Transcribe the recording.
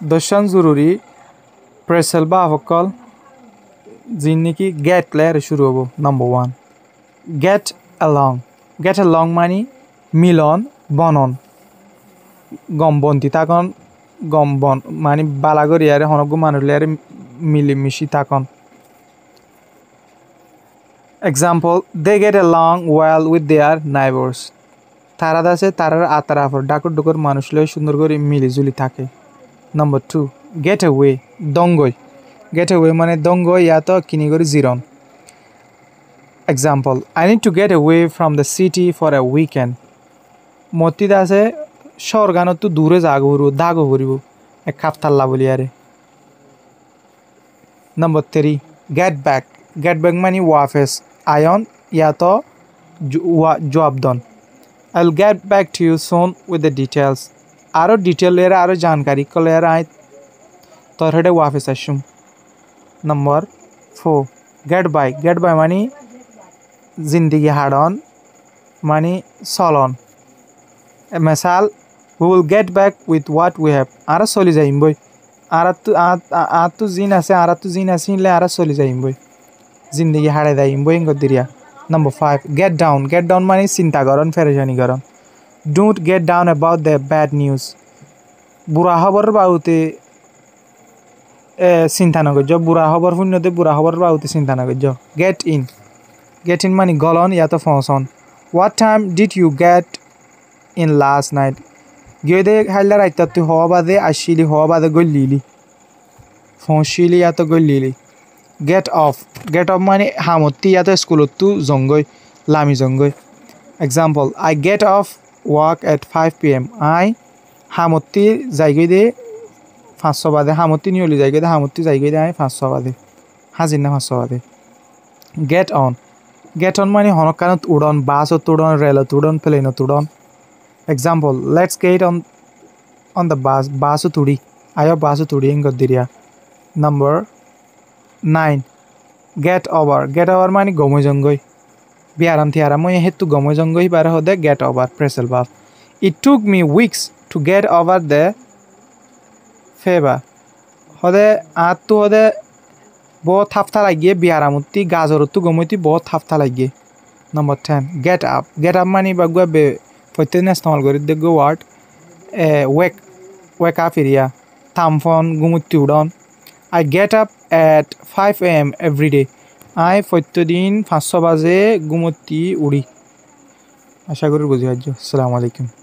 দশান জরুরি প্রেসেল বা অকল যিন নাকি গেট লেয়ার শুরু হবো নাম্বার 1 গেট অ্যালং মানে মিলন বনন গম বন্তি তাকন গম বন মানে বালাগর ইয়ারে হনগো মানুষ লেয়ারে মিলিমিশি তাকন example they get along well with their neighbours তারা দাসে তারার আতারাফর ডাকর ডুকর মানুষ লয়ে সুন্দর করে মিলিজুলি থাকে নাম্বার 2 গেট অ্যাওয়ে দঙ্গই গেট অ্যাওয়ে মানে দঙ্গই ইয়া তো কিনি করে জিরন example I need to get away from the city for a weekend মতি দাসে শহরগানত তো দূরে দাগো হরিব এক খাপতাল্লা বলি আরে নাম্বার 3 গেট ব্যাক মানে ওয়াফেস আয়ন ইয়া তো জবাব দন I'll get back to you soon with the details. আরো ডিটেল এর আরো জানকারি কলে আর আই তোর হেডে ওয়াফিস আসুম নাম্বার 4 গেট বাই মানে জিন্দিগি হাডন মানে চলন মেসাল we will get back with what we have আর চলি যাইম বই আর তো জিন আছে আর চলি যাইম বই জিন্দিগি হাড়ে যাইম বই দিরিয়া Number 5 get down মানে চিন্তা করন ফেরেশানি করন don't get down about the bad news বুড়া খবর বাউতে চিন্তা না করজ বুড়া খবর শূন্যতে বুড়া খবর বাউতে চিন্তা না করজ get in মানে গলন ইয়াতো ফসন what time did you get in last night গিয়ে দে হাইলা রাইতা তুই হওয়া বাদে আসিলি হওয়া বাদে গলিলি ফসিলি ইয়াতো গলিলি get off মানে হামতি ইয়াতো স্কুলত তু জঙ্গই লামি জঙ্গই example I get off work at 5 PM আই হামতি যাইগই দে 500 বাদে হামতি নিয়লি যাইগই দে হামতি যাইগই দে আই 500 বাদে হাজির না 500 বাদে get on মানে হনকানত উড়ন বাসত উড়ন রেলত উড়ন প্লেনত উড়ন example let's get on the bus বাসত উড়ি আয়ো বাসত উড়ি দিরিয়া নাম্বার 9 get over মানে গমই জঙ্গই বিয়ারাম থিয়ারা মই হেতু গমই জঙ্গই বারে হদে get over প্রেসেল ভাব it took me weeks to get over the fever হদে আতু হদে বহুত হাফতা লাগিয়ে বিয়ারামতি গাজরতু গমইতি বহুত হাফতা লাগিয়ে নাম্বার 10 get up মানে বাগুয়া বে প্রত্যেক ইস্তেমাল করি দেখো ওয়ার্ড wake up এরিয়া থামফন গুমুতি উড়ন I get up at 5 AM every day. আই প্রত্যেকদিন 500 বাজে ঘুমতি উড়ি আশা করি বুঝি আসসালামু আলাইকুম